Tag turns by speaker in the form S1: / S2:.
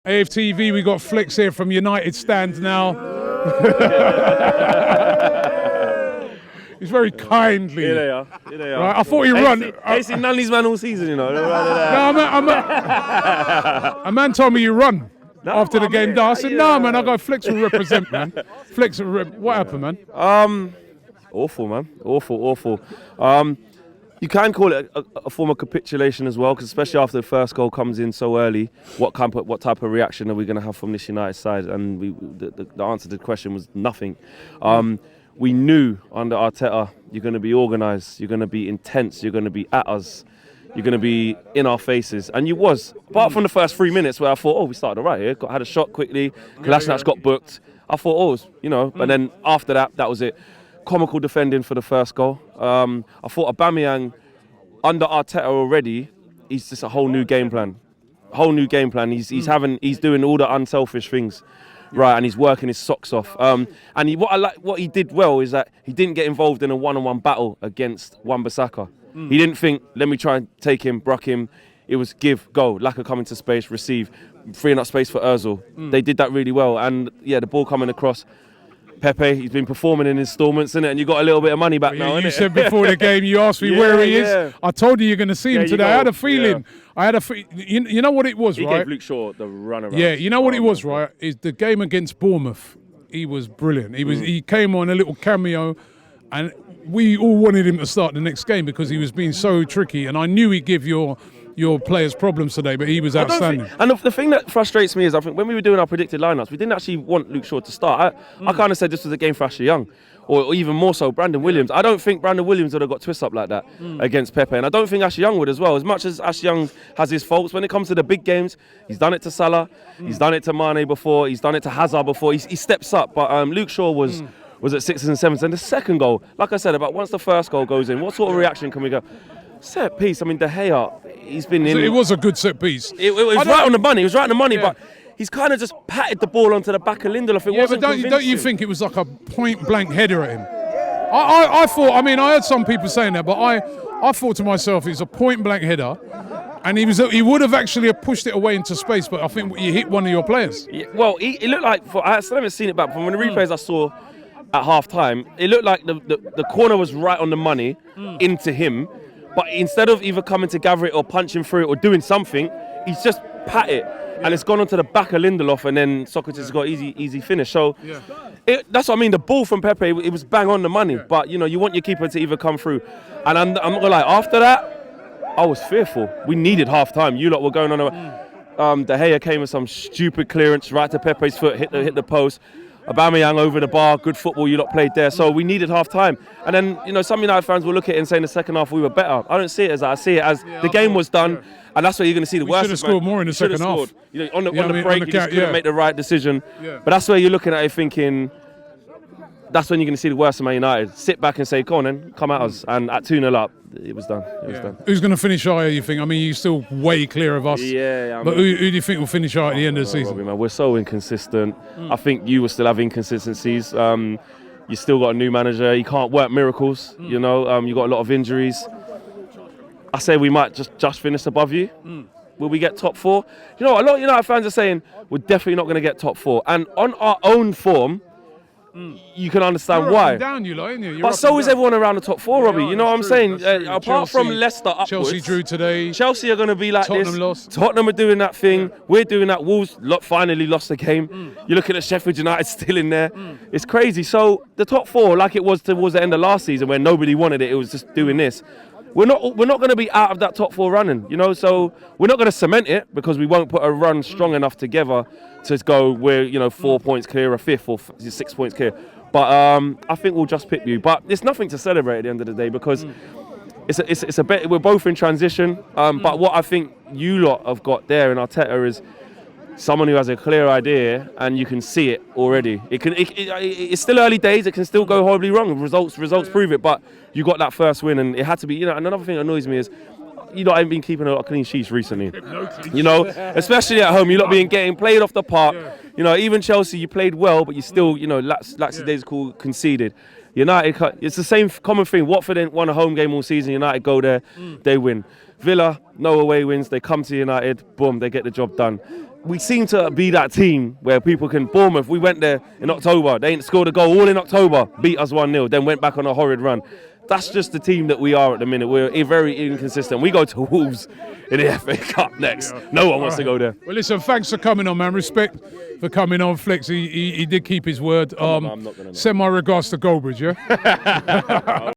S1: AFTV, we got Flicks here from United stand now. He's very kindly.
S2: Here they are. Here they are.
S1: Right, I thought he'd run.
S2: I seen none of these man all season, you know.
S1: No, a man told me you run after the game. I said, no, man, I go, Flicks will represent, man. Flicks will what happened, man?
S2: Awful, man. Awful. You can call it a form of capitulation as well, because especially after the first goal comes in so early, what type of reaction are we going to have from this United side? And the answer to the question was nothing. We knew under Arteta, you're going to be organised, you're going to be intense, you're going to be at us, you're going to be in our faces. And you was. Apart from the first 3 minutes where I thought, we started all right here, had a shot quickly, Kolasinac got booked. I thought, but then after that, that was it. Comical defending for the first goal. I thought Aubameyang, under Arteta already, he's just a whole new game plan. He's doing all the unselfish things. Right, and he's working his socks off. What he did well is that he didn't get involved in a one-on-one battle against Wan-Bissaka. He didn't think, let me try and take him, bruck him. It was give, go, Laka come into space, receive, freeing up space for Ozil. They did that really well, and the ball coming across. Pepe, he's been performing in installments, innit? And you got a little bit of money back now, innit?
S1: You said before the game, you asked me where he is. I told you you're going to see him today. I had a feeling. You know what it was,
S2: right?
S1: He
S2: gave Luke Shaw the runaround.
S1: Yeah, you know what it was, right? Is the game against Bournemouth. He was brilliant. He came on a little cameo, and we all wanted him to start the next game because he was being so tricky. And I knew he'd give your players problems today, but he was outstanding.
S2: And the thing that frustrates me is, I think when we were doing our predicted lineups, we didn't actually want Luke Shaw to start. I kind of said this was a game for Ashley Young, or even more so Brandon Williams. I don't think Brandon Williams would have got twist up like that against Pepe, and I don't think Ashley Young would as well. As much as Ashley Young has his faults, when it comes to the big games, he's done it to Salah, he's done it to Mane before, he's done it to Hazard before. He steps up, but Luke Shaw was at 6s and 7s, and the second goal, like I said, about once the first goal goes in, what sort of reaction can we go? Set piece. I mean, De Gea, he's been in.
S1: It was a good set piece.
S2: It was right on the money. But he's kind of just patted the ball onto the back of Lindelof.
S1: But don't you think it was like a point blank header at him? I thought. I mean, I heard some people saying that, but I thought to myself, it's a point blank header, and he would have actually pushed it away into space. But I think you hit one of your players.
S2: Yeah, well, it looked like. I still haven't seen it back. From when the replays I saw at half time, it looked like the corner was right on the money into him. But instead of either coming to gather it or punching through it or doing something, he's just pat it. And it's gone onto the back of Lindelof, and then Socrates got easy finish. So that's what I mean. The ball from Pepe, it was bang on the money. But, you want your keeper to either come through. And I'm not going to lie, after that, I was fearful. We needed half time. You lot were going on. De Gea came with some stupid clearance right to Pepe's foot, hit the post. Aubameyang over the bar, good football you lot played there. So we needed half time. And then, some United fans will look at it and say in the second half we were better. I don't see it as that. I see it as the game was done, and that's where you're going to see the worst.
S1: Should have scored more in the second half.
S2: On the break, you just couldn't make the right decision. But that's where you're looking at it thinking, that's when you're going to see the worst of Man United. Sit back and say, come on then, come at us. And at 2-0 up, it was done.
S1: Who's going to finish higher, you think? I mean, you're still way clear of us. But who do you think will finish higher at the end of the season?
S2: Robbie, man, we're so inconsistent. I think you will still have inconsistencies. You still got a new manager. You can't work miracles. You got a lot of injuries. I say we might just finish above you. Will we get top 4? A lot of United fans are saying we're definitely not going to get top 4. And on our own form, you can understand why.
S1: Down,
S2: but so is everyone around the top 4, Robbie. You know what I'm saying? Apart
S1: Chelsea,
S2: from Leicester upwards.
S1: Chelsea drew today.
S2: Chelsea are going to be like
S1: Tottenham
S2: this.
S1: Lost.
S2: Tottenham are doing that thing. We're doing that. Wolves finally lost the game. You're looking at Sheffield United still in there. It's crazy. So the top 4, like it was towards the end of last season when nobody wanted it, it was just doing this. We're not going to be out of that top 4 running, so we're not going to cement it because we won't put a run strong enough together to go we're 4 points clear, a 5th or 6 points clear. But I think we'll just pick you. But it's nothing to celebrate at the end of the day because it's a bit. We're both in transition. But what I think you lot have got there in Arteta is someone who has a clear idea, and you can see it already. It's still early days. It can still go horribly wrong. Results prove it. But you got that first win, and it had to be. And another thing that annoys me is, I haven't been keeping a lot of clean sheets recently. Especially at home. You lot getting played off the park. Even Chelsea, you played well, but you still, lackadaisical conceded. United, it's the same common thing. Watford won a home game all season. United go there, they win. Villa, no away wins. They come to United, boom, they get the job done. we seem to be that team where people can. Bournemouth, we went there in October. They ain't scored a goal all in October. Beat us 1-0. Then went back on a horrid run. That's just the team that we are at the minute. We're very inconsistent. We go to Wolves in the FA Cup next. Yeah. No one wants to go there.
S1: Well, listen, thanks for coming on, man. Respect for coming on. Flex, he did keep his word.
S2: I'm not gonna
S1: send my regards to Goldbridge, yeah?